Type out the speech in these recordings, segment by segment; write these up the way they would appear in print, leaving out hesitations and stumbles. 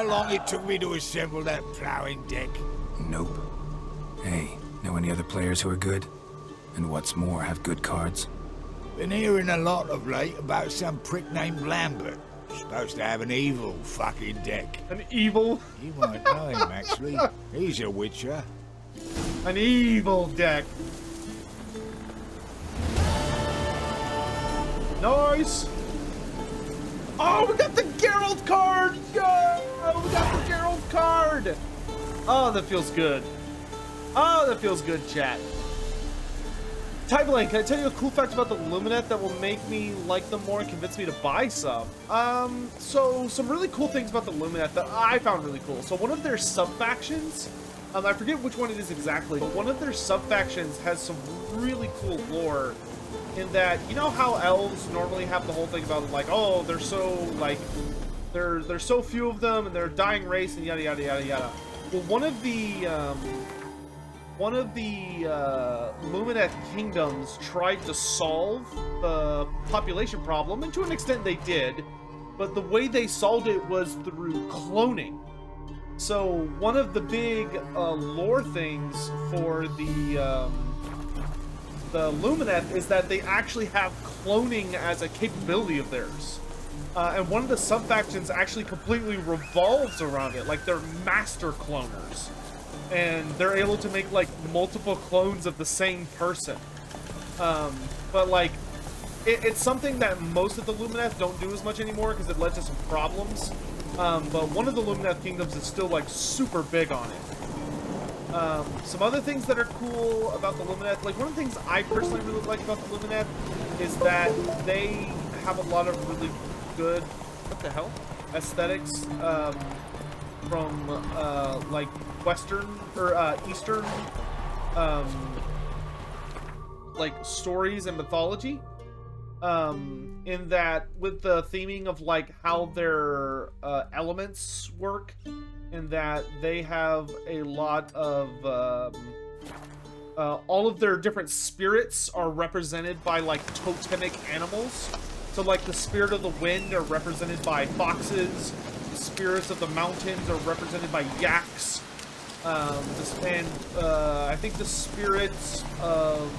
how long it took me to assemble that plowing deck? Nope. Hey, know any other players who are good? And what's more, have good cards? Been hearing a lot of late about some prick named Lambert. Supposed to have an evil fucking deck. An evil? You might know him, actually. He's a witcher. An evil deck. Nice. Oh, we got the Geralt card. Yo, we got the Geralt card. Oh, that feels good. Oh, that feels good, chat. Type-Blank, can I tell you a cool fact about the Lumineth that will make me like them more and convince me to buy some? So some really cool things about the Lumineth that I found really cool. So one of their sub-factions, I forget which one it is exactly, but one of their sub-factions has some really cool lore in that, you know how elves normally have the whole thing about, like, oh, they're so, like, there's so few of them and they're a dying race and yada, yada, yada, yada. Well, one of the Lumineth kingdoms tried to solve the population problem, and to an extent they did, but the way they solved it was through cloning. So one of the big lore things for the Lumineth is that they actually have cloning as a capability of theirs. And one of the sub-factions actually completely revolves around it, like they're master cloners. And they're able to make, like, multiple clones of the same person. But, like, it's something that most of the Lumineth don't do as much anymore because it led to some problems. But one of the Lumineth kingdoms is still, like, super big on it. Some other things that are cool about the Lumineth, like, one of the things I personally really like about the Lumineth is that they have a lot of really good, what the hell, aesthetics, from, like, Western, or, Eastern, like, stories and mythology, in that, with the theming of, like, how their, elements work, in that they have a lot of, all of their different spirits are represented by, like, totemic animals. So, like, the spirit of the wind are represented by foxes, the spirits of the mountains are represented by yaks, I think the spirits of,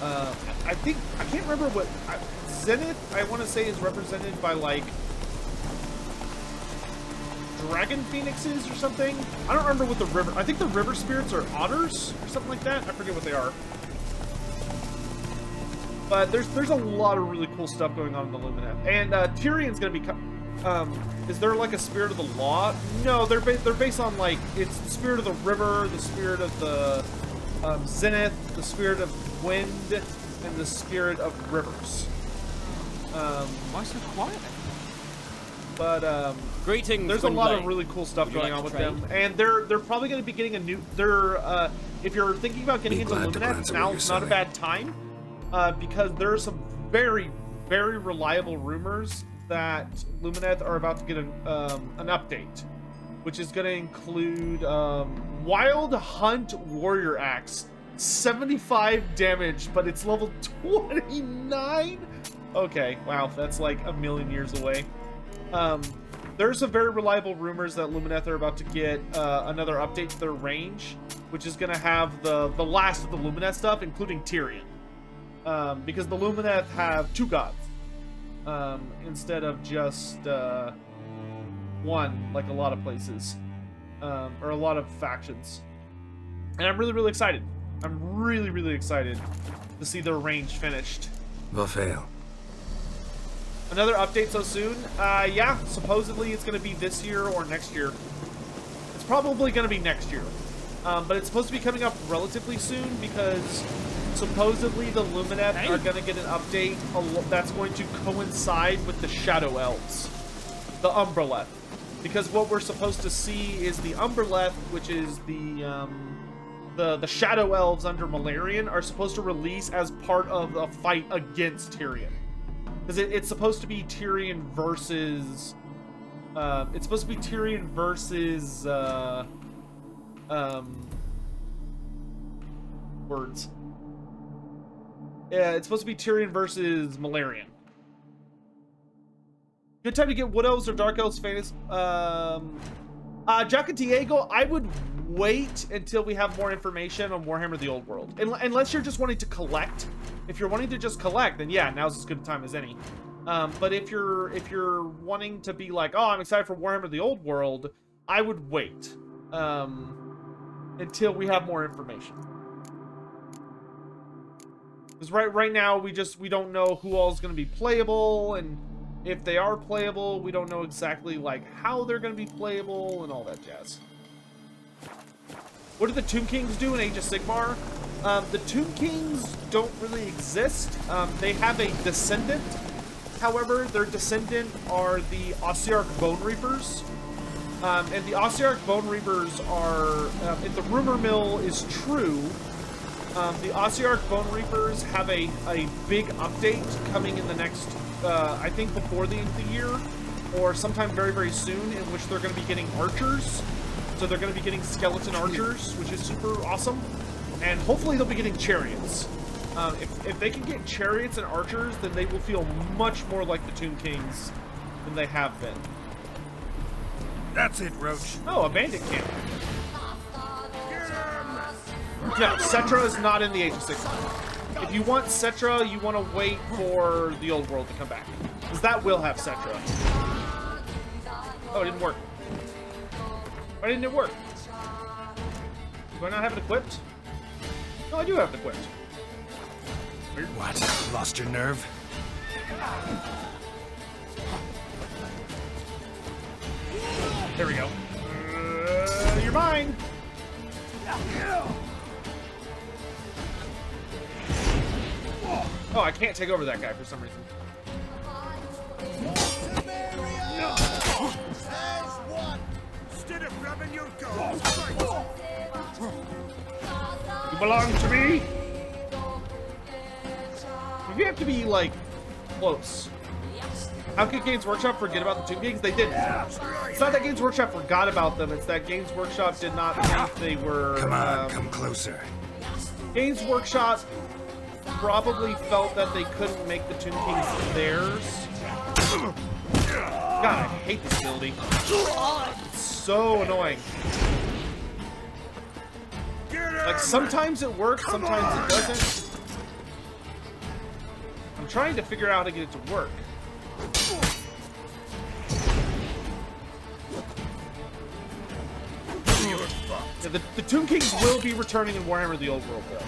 I can't remember what, Zenith, I want to say, is represented by, like, dragon phoenixes or something. I don't remember what the river, I think the river spirits are otters or something like that. I forget what they are. But there's a lot of really cool stuff going on in the Lumineth. And Tyrion's gonna be, is there like a spirit of the law? No, they're based on, like, it's the spirit of the river, the spirit of the zenith, the spirit of wind, and the spirit of rivers. Why so quiet? But greetings. There's a lot of really cool stuff going on with them, and they're probably going to be getting a new. If you're thinking about getting into Lumineth, now's not a bad time, because there are some very, very reliable rumors that Lumineth are about to get an update, which is going to include Wild Hunt Warrior Axe, 75 damage, but it's level 29. Okay, wow, that's like a million years away. There's some very reliable rumors that Lumineth are about to get another update to their range, which is going to have the last of the Lumineth stuff, including Tyrion. Because the Lumineth have two gods, instead of just one, like a lot of places, or a lot of factions. And I'm really, really excited. I'm really, really excited to see their range finished. Vafail. Another update so soon? Yeah, supposedly it's going to be this year or next year. It's probably going to be next year. But it's supposed to be coming up relatively soon because supposedly the Lumineth are going to get an update that's going to coincide with the Shadow Elves. The Umbreleth. Because what we're supposed to see is the Umbreleth, which is the Shadow Elves under Malarian, are supposed to release as part of a fight against Tyrion. Because it's supposed to be Tyrion versus... it's supposed to be Tyrion versus... words. Yeah, it's supposed to be Tyrion versus Malarian. Good time to get Wood Elves or Dark Elves fantasy. Jack and Diego, I would wait until we have more information on Warhammer the Old World. Unless you're just wanting to collect. If you're wanting to just collect, then yeah, now's as good a time as any. But if you're wanting to be like, oh, I'm excited for Warhammer the Old World, I would wait until we have more information. Because right now we don't know who all is going to be playable, and if they are playable, we don't know exactly like how they're going to be playable and all that jazz. What do the Tomb Kings do in Age of Sigmar? The Tomb Kings don't really exist. They have a descendant. However, their descendant are the Ossiarch Bone Reapers. And the Ossiarch Bone Reapers are, if the rumor mill is true, the Ossiarch Bone Reapers have a big update coming in the next, I think before the end of the year, or sometime very, very soon, in which they're going to be getting archers. So they're going to be getting skeleton archers, which is super awesome. And hopefully they'll be getting chariots. If they can get chariots and archers, then they will feel much more like the Tomb Kings than they have been. That's it, Roach. Oh, a bandit camp. No, Cetra is not in the Age of Sigmar. If you want Cetra, you want to wait for the Old World to come back. Because that will have Cetra. Oh, it didn't work. Why didn't it work? Do I not have it equipped? No, I do have it equipped. What? Lost your nerve? There we go. You're mine! Oh, I can't take over that guy for some reason. You belong to me? We have to be, like, close. How could Games Workshop forget about the Tomb Kings? They didn't. It's not that Games Workshop forgot about them, it's that Games Workshop did not think they were... Come on, come closer. Games Workshop probably felt that they couldn't make the Tomb Kings theirs. God, I hate this ability. It's so annoying. Like, sometimes it works, sometimes it doesn't. I'm trying to figure out how to get it to work. Yeah, the Tomb Kings will be returning in Warhammer the Old World, though.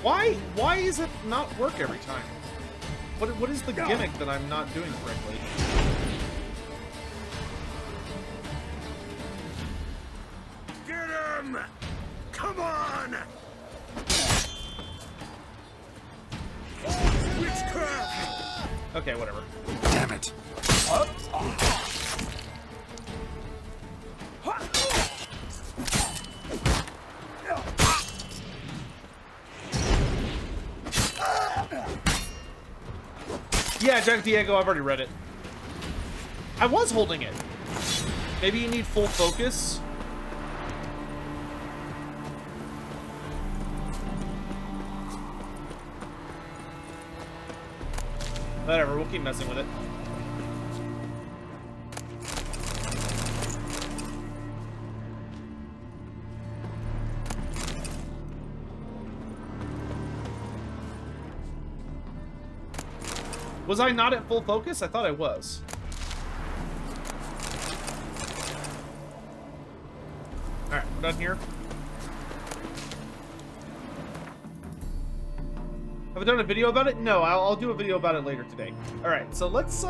Why is it not work every time? What is the gimmick that I'm not doing correctly? Get him! Come on! Witchcraft! Okay, whatever. Damn it. Yeah, Jack Diego, I've already read it. I was holding it. Maybe you need full focus. Whatever, we'll keep messing with it. Was I not at full focus? I thought I was. Alright, we're done here. Have I done a video about it? No, I'll do a video about it later today. Alright, so let's,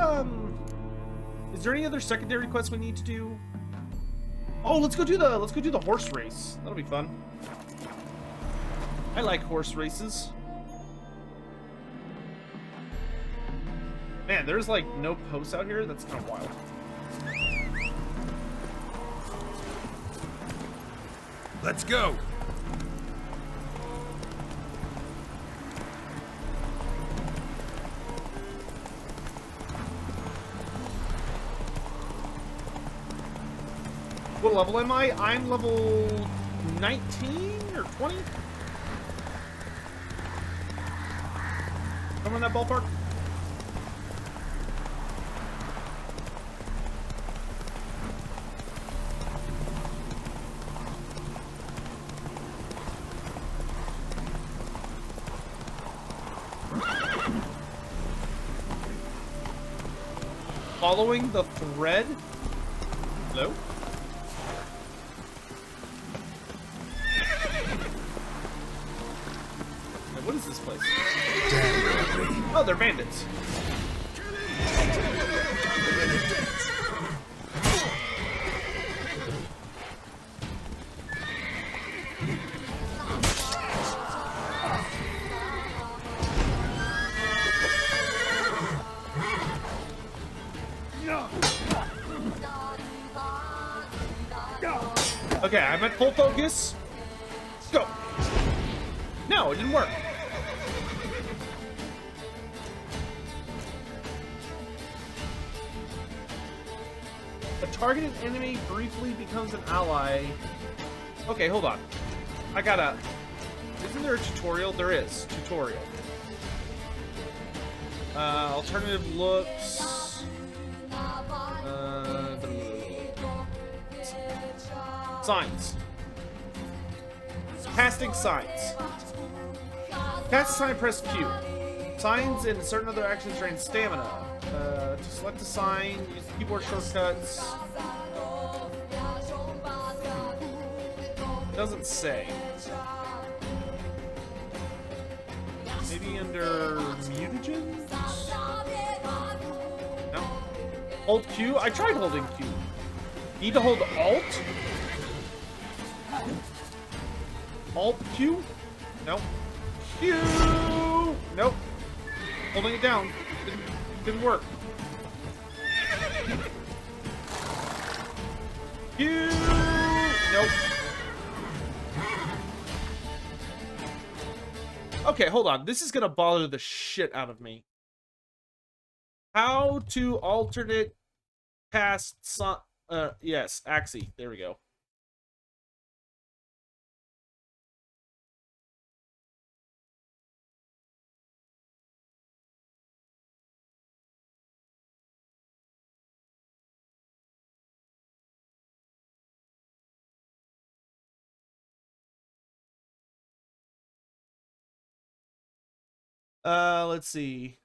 is there any other secondary quests we need to do? Oh, let's go do the horse race. That'll be fun. I like horse races. Man, there's like no posts out here. That's kind of wild. Let's go. What level am I? I'm level 19 or 20? somewhere in that ballpark? Following the thread? Hello? What is this place? Oh, they're bandits. Okay, I'm at full focus. Go. No, it didn't work. A targeted enemy briefly becomes an ally. Okay, hold on. I gotta... Isn't there a tutorial? There is. Tutorial. Alternative looks... Signs. Casting signs. Cast a sign, press Q. Signs and certain other actions drain stamina. To select a sign, use keyboard shortcuts. Doesn't say. Maybe under mutagens? No. Hold Q? I tried holding Q. Need to hold Alt? Alt Q? Nope. Q! Nope. Holding it down. Didn't work. Q! Nope. Okay, hold on. This is gonna bother the shit out of me. How to alternate cast yes, Axie. There we go. Let's see.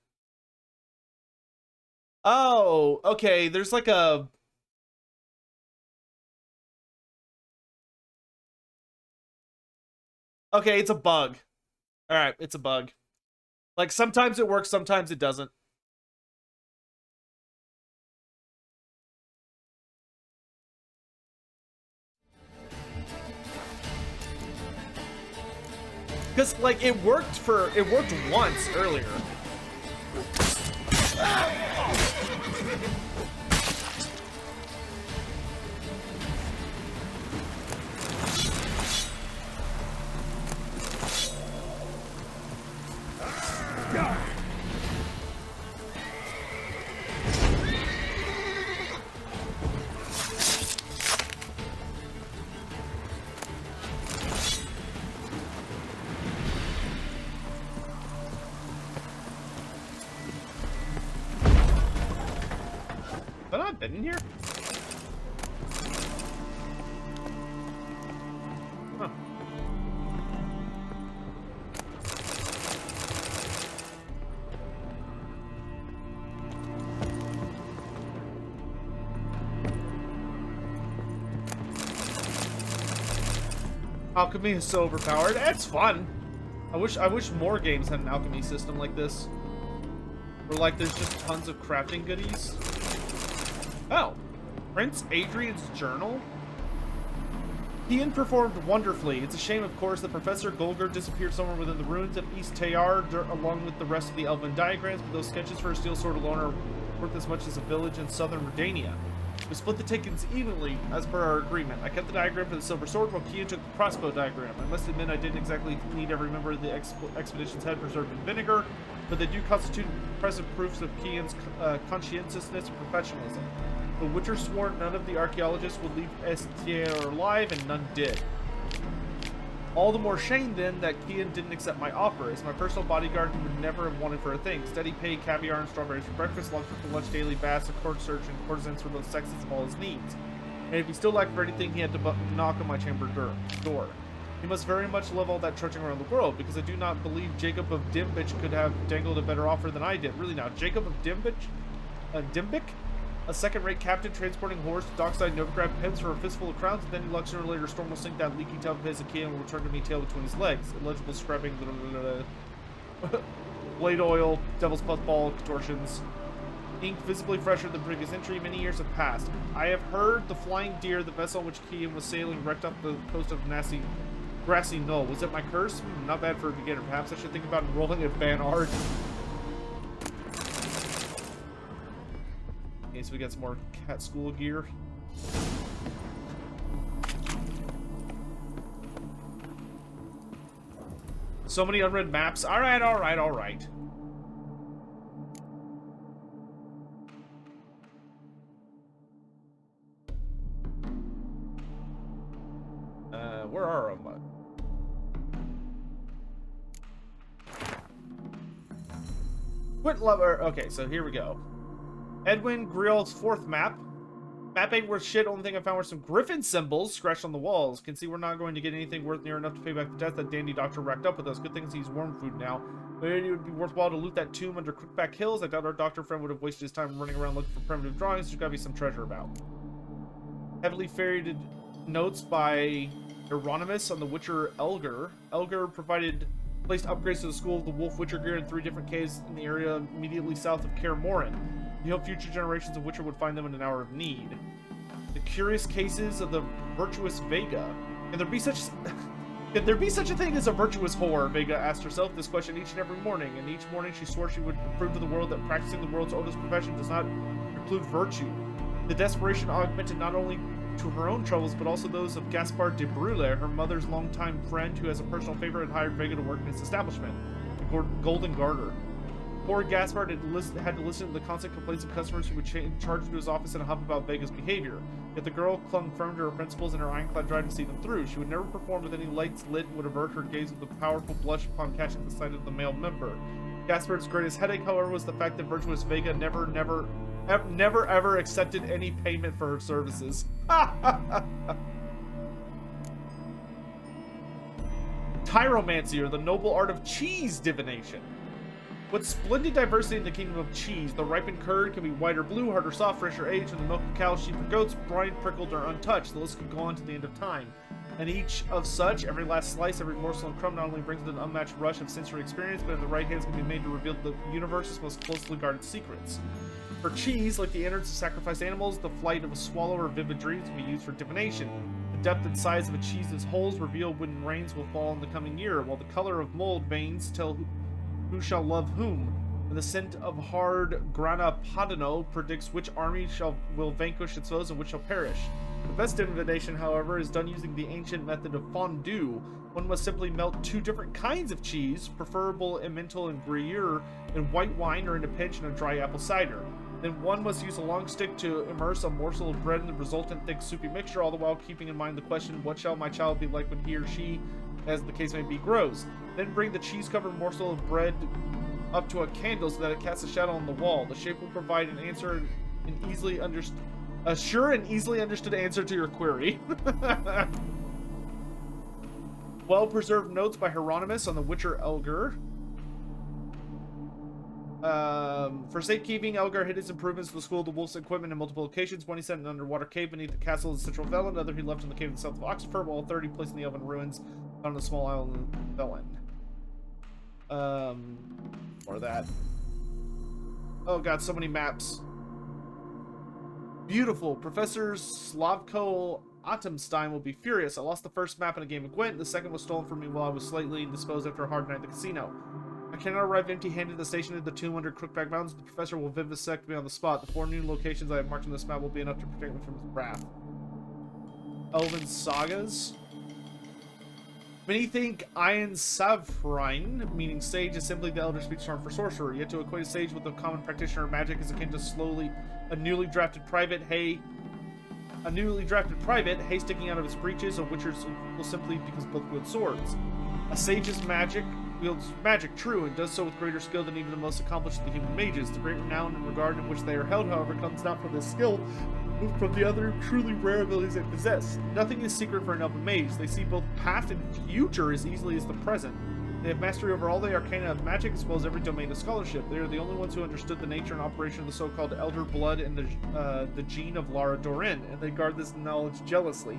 Oh, okay. There's like a... Okay, it's a bug. Alright, it's a bug. Like, sometimes it works, sometimes it doesn't. Because, like, it worked once earlier. Have I not been in here? Huh. Alchemy is so overpowered. It's fun. I wish more games had an alchemy system like this. Where like there's just tons of crafting goodies. Oh, Prince Adrian's journal? Ian performed wonderfully. It's a shame, of course, that Professor Golger disappeared somewhere within the ruins of East Tayar, along with the rest of the Elven diagrams, but those sketches for a steel sword alone are worth as much as a village in southern Redania. We split the takings evenly, as per our agreement. I kept the diagram for the silver sword, while Kian took the crossbow diagram. I must admit I didn't exactly need every member of the expedition's head preserved in vinegar, but they do constitute impressive proofs of Kian's conscientiousness and professionalism. The Witcher swore none of the archaeologists would leave Estier alive, and none did. All the more shame, then, that Kian didn't accept my offer. As my personal bodyguard, he would never have wanted for a thing. Steady pay, caviar, and strawberries for breakfast, lobster for lunch, daily baths, a court search, and courtesans for the sexes of all his needs. And if he still lacked for anything, he had to knock on my chamber door. He must very much love all that trudging around the world, because I do not believe Jacob of Dimbich could have dangled a better offer than I did. Really now, Jacob of Dimbich? Dimbic? A second-rate captain transporting horse to dockside Novigrad pens for a fistful of crowns, and then he sooner or later Storm will sink that leaky tail of his Achaea and will return to me tail between his legs. Illegible scrubbing, blade oil, devil's puffball, contortions. Ink visibly fresher than previous entry. Many years have passed. I have heard the Flying Deer, the vessel on which Kian was sailing, wrecked off the coast of Grassy Knoll. Was it my curse? Not bad for a beginner. Perhaps I should think about enrolling at Banard. Okay, so we got some more cat school gear. So many unread maps. Alright, alright, alright. Where are them? Quit lover. Okay, so here we go. Edwin Grill's 4th map. Map ain't worth shit. Only thing I found were some griffin symbols scratched on the walls. Can see we're not going to get anything worth near enough to pay back the debt that dandy doctor racked up with us. Good thing he's worm food now. Maybe it would be worthwhile to loot that tomb under Crookback Hills. I doubt our doctor friend would have wasted his time running around looking for primitive drawings. There's gotta be some treasure about. Heavily ferried notes by Hieronymus on the Witcher Elgar. Elgar placed upgrades to the School of the Wolf Witcher gear in 3 different caves in the area immediately south of Kaer Morhen. He hoped future generations of Witcher would find them in an hour of need. The curious cases of the virtuous Vega. Can there be such a thing as a virtuous whore? Vega asked herself this question each and every morning, and each morning she swore she would prove to the world that practicing the world's oldest profession does not preclude virtue. The desperation augmented not only to her own troubles, but also those of Gaspard de Brule, her mother's longtime friend who has a personal favor and hired Vega to work in his establishment, the Golden Garter. Poor Gaspard had to listen to the constant complaints of customers who would charge to his office in a huff about Vega's behavior. Yet the girl clung firm to her principles and her ironclad drive to see them through. She would never perform with any lights lit and would avert her gaze with a powerful blush upon catching the sight of the male member. Gaspard's greatest headache, however, was the fact that virtuous Vega never ever accepted any payment for her services. Tyromancy, or the noble art of cheese divination. With splendid diversity in the kingdom of cheese, the ripened curd can be white or blue, hard or soft, fresh or aged, and the milk of cows, sheep, or goats, brined, prickled, or untouched. The list could go on to the end of time. And each of such, every last slice, every morsel and crumb not only brings an unmatched rush of sensory experience, but in the right hands can be made to reveal the universe's most closely guarded secrets. For cheese, like the innards of sacrificed animals, the flight of a swallow or vivid dreams can be used for divination. The depth and size of a cheese's holes reveal when rains will fall in the coming year, while the color of mold veins tell who shall love whom, and the scent of hard grana padano predicts which army will vanquish its foes and which shall perish. The best divination, however, is done using the ancient method of fondue. One must simply melt 2 different kinds of cheese, preferable Emmental and Gruyere, in white wine, or in a pinch in a dry apple cider. Then one must use a long stick to immerse a morsel of bread in the resultant thick soupy mixture, all the while keeping in mind the question, what shall my child be like when he or she, as the case may be, grows? Then bring the cheese-covered morsel of bread up to a candle so that it casts a shadow on the wall. The shape will provide an answer a sure and easily understood answer to your query. Well-preserved notes by Hieronymus on the Witcher Elgar. For safekeeping, Elgar hid his improvements to the School of the Wolf's equipment in multiple locations. One he set in an underwater cave beneath the castle of the Central Velen, another he left in the cave in the south of Oxford, while a third he placed in the Elven ruins on the small island of Velen. More of that. Oh god, so many maps. Beautiful. Professor Slavko Atomstein will be furious. I lost the first map in a game of Gwent. The second was stolen from me while I was slightly indisposed after a hard night at the casino. I cannot arrive empty-handed at the station at the tomb under Crookback Mountains. The professor will vivisect me on the spot. The 4 new locations I have marked on this map will be enough to protect me from his wrath. Elven sagas. Many think Ian Savrine, meaning sage, is simply the elder speech term for sorcerer. Yet to equate a sage with a common practitioner of magic is akin to a newly drafted private. Hey, A newly drafted private, haste sticking out of his breeches, a witcher will simply because both wield swords. A sage's magic wields magic, true, and does so with greater skill than even the most accomplished of the human mages. The great renown and regard in which they are held, however, comes not from this skill, but from the other truly rare abilities they possess. Nothing is secret for an elven mage. They see both past and future as easily as the present. They have mastery over all the arcana of magic as well as every domain of scholarship. They are the only ones who understood the nature and operation of the so-called Elder Blood and the gene of Lara Dorin, and they guard this knowledge jealously.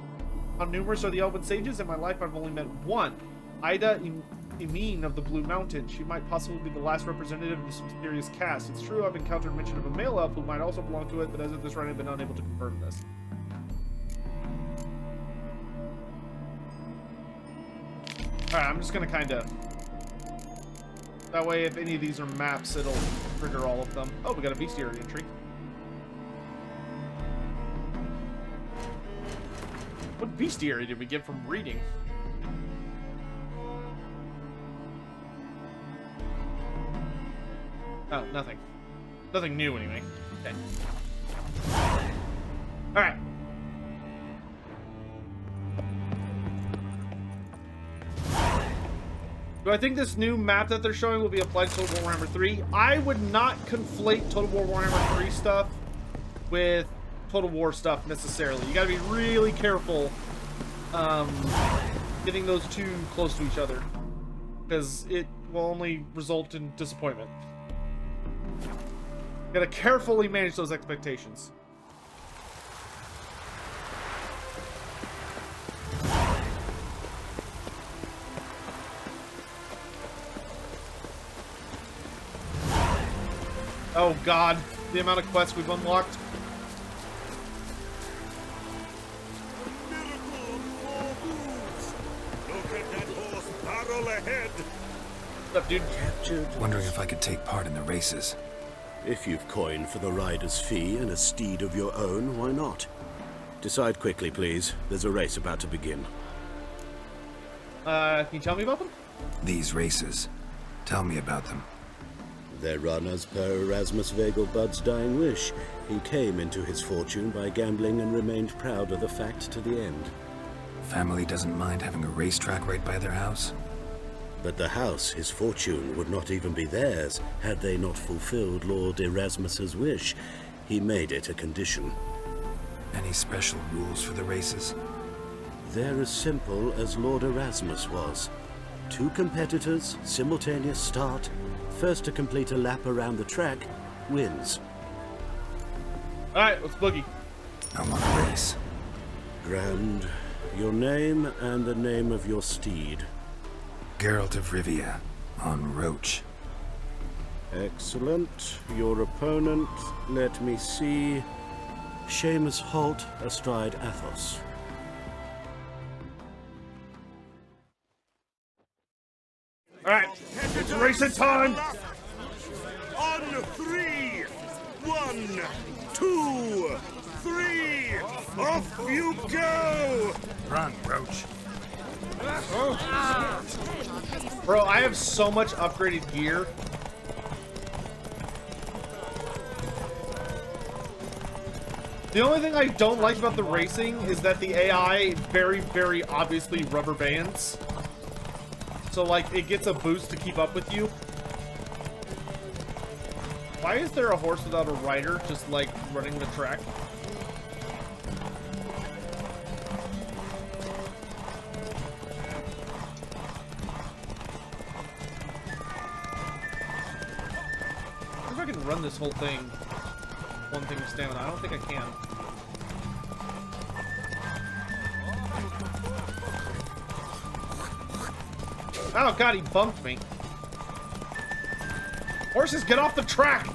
How numerous are the elven sages? In my life, I've only met one. Ida Emine of the Blue Mountain. She might possibly be the last representative of this mysterious caste. It's true I've encountered mention of a male elf who might also belong to it, but as of this run, I've been unable to confirm this. Alright, I'm just gonna kinda... That way, if any of these are maps, it'll trigger all of them. Oh, we got a bestiary entry. What bestiary did we get from reading? Oh, nothing. Nothing new, anyway. Okay. Alright. Do I think this new map that they're showing will be applied to Total War Warhammer 3? I would not conflate Total War Warhammer 3 stuff with Total War stuff necessarily. You gotta be really careful getting those two close to each other, because it will only result in disappointment. You gotta carefully manage those expectations. Oh god, the amount of quests we've unlocked. Look at that horse barrel ahead. What's up, dude? Captured. Wondering if I could take part in the races. If you've coin for the rider's fee and a steed of your own, why not? Decide quickly, please. There's a race about to begin. Can you tell me about them? These races. Tell me about them. They're run as per Erasmus Vegelbud's dying wish. He came into his fortune by gambling and remained proud of the fact to the end. Family doesn't mind having a racetrack right by their house? But the house, his fortune, would not even be theirs had they not fulfilled Lord Erasmus's wish. He made it a condition. Any special rules for the races? They're as simple as Lord Erasmus was. 2 competitors, simultaneous start. First to complete a lap around the track wins. Alright, let's boogie. I want a race. Grand, your name and the name of your steed. Geralt of Rivia, on Roach. Excellent. Your opponent, let me see. Seamus Holt astride Athos. Alright, it's racing time! On 3! 1, 2, 3! Off you go! Run, Roach. Bro, I have so much upgraded gear. The only thing I don't like about the racing is that the AI very, very obviously rubber bands. So, like, it gets a boost to keep up with you. Why is there a horse without a rider just, like, running the track? I wonder if I can run this whole thing. One thing of stamina. I don't think I can. Oh god, he bumped me. Horses, get off the track!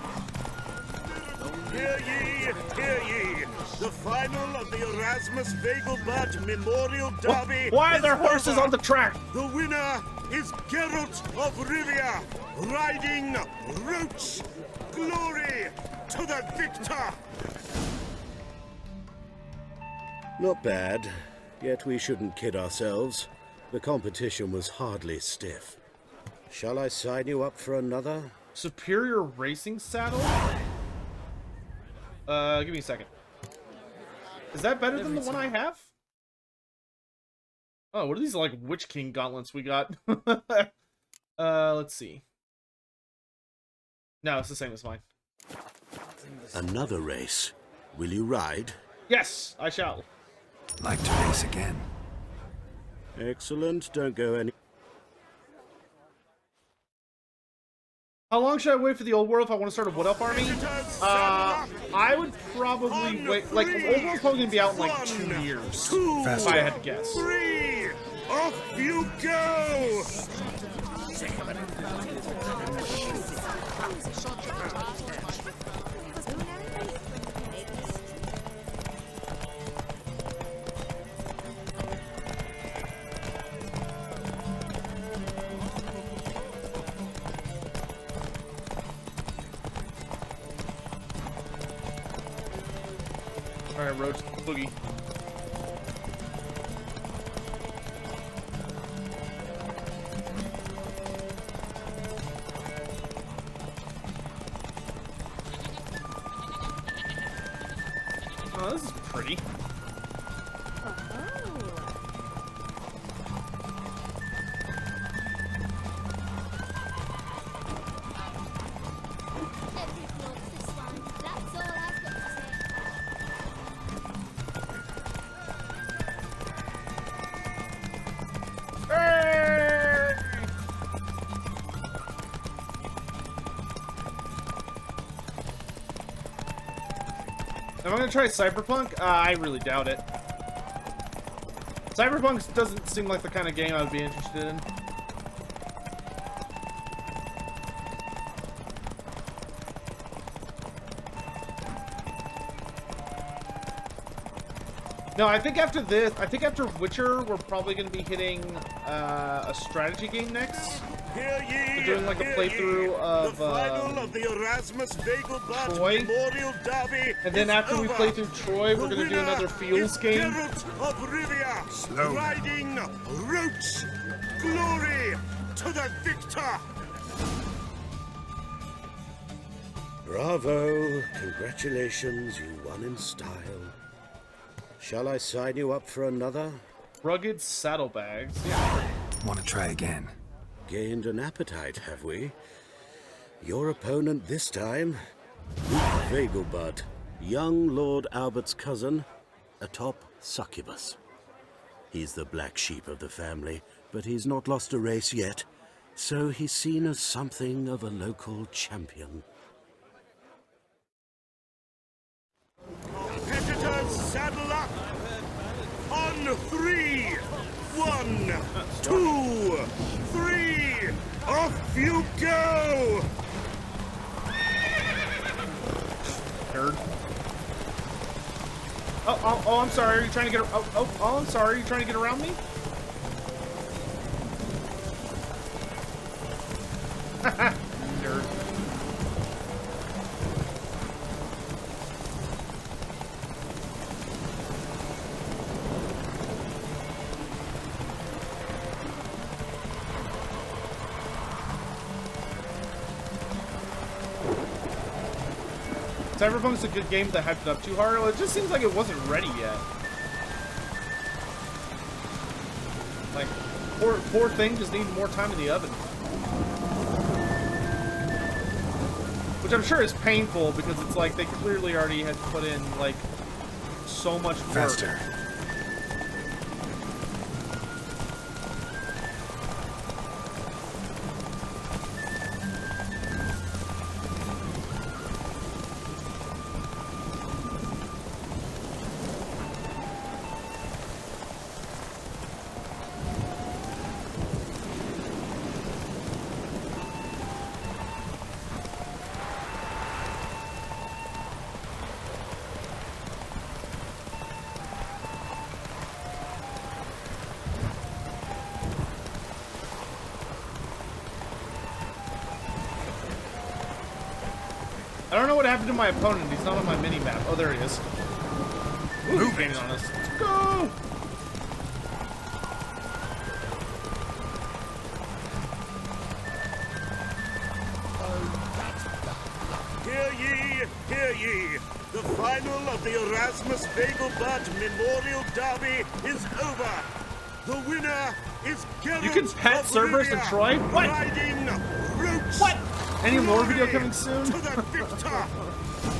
Hear ye, hear ye! The final of the Erasmus Vegelbud Memorial Derby. Why are there is horses over. on the track? The winner is Geralt of Rivia, riding Roach. Glory to the victor! Not bad, yet we shouldn't kid ourselves. The competition was hardly stiff. Shall I sign you up for another? Superior racing saddle? Give me a second. Is that better than the one I have? Oh, what are these like Witch King gauntlets we got? Let's see. No, it's the same as mine. Another race. Will you ride? Yes, I shall. Like to race again. Excellent. Don't go any... How long should I wait for the old world if I want to start a Wood Elf army? I would probably wait. Like, the old world's probably going to be out in like 2 years. If I had to guess. 3, off you go! Alright, Roach, boogie. Oh, this is pretty. Am I gonna try Cyberpunk? I really doubt it. Cyberpunk doesn't seem like the kind of game I would be interested in. No, I think after this, after Witcher, we're probably going to be hitting a strategy game next. We're doing like a playthrough of the Erasmus Troy. Memorial Derby, And then after we play through Troy, we're going to do another Fields game. Of Rivia, riding Roach, glory to the victor. Bravo! Congratulations, you won in style. Shall I sign you up for another? Rugged saddlebags. Yeah. Want to try again? Gained an appetite, have we? Your opponent this time, Luke Vegelbud, young Lord Albert's cousin, atop Succubus. He's the black sheep of the family, but he's not lost a race yet, so he's seen as something of a local champion. Competitors, saddle up! On 3! 1, 2, 3! Off you go! Nerd. Oh, I'm sorry. Are you trying to get? Oh, I'm sorry. Are you trying to get around me? Nerd. Cyberpunk's a good game that hyped it up too hard. Well, it just seems like it wasn't ready yet. Like, poor thing just needed more time in the oven. Which I'm sure is painful because it's like they clearly already had put in like so much work. Faster. I don't know what happened to my opponent. He's not on my mini-map. Oh, there he is. Ooh, he's gaining on us. Let's go! Hear ye, ye, the final of the Erasmus Vegelbud Memorial Derby is over. The winner is Geralt You can pet of Cerberus and Rivia, Troy? What? riding Roots. What? Any lore video coming soon? To the victor.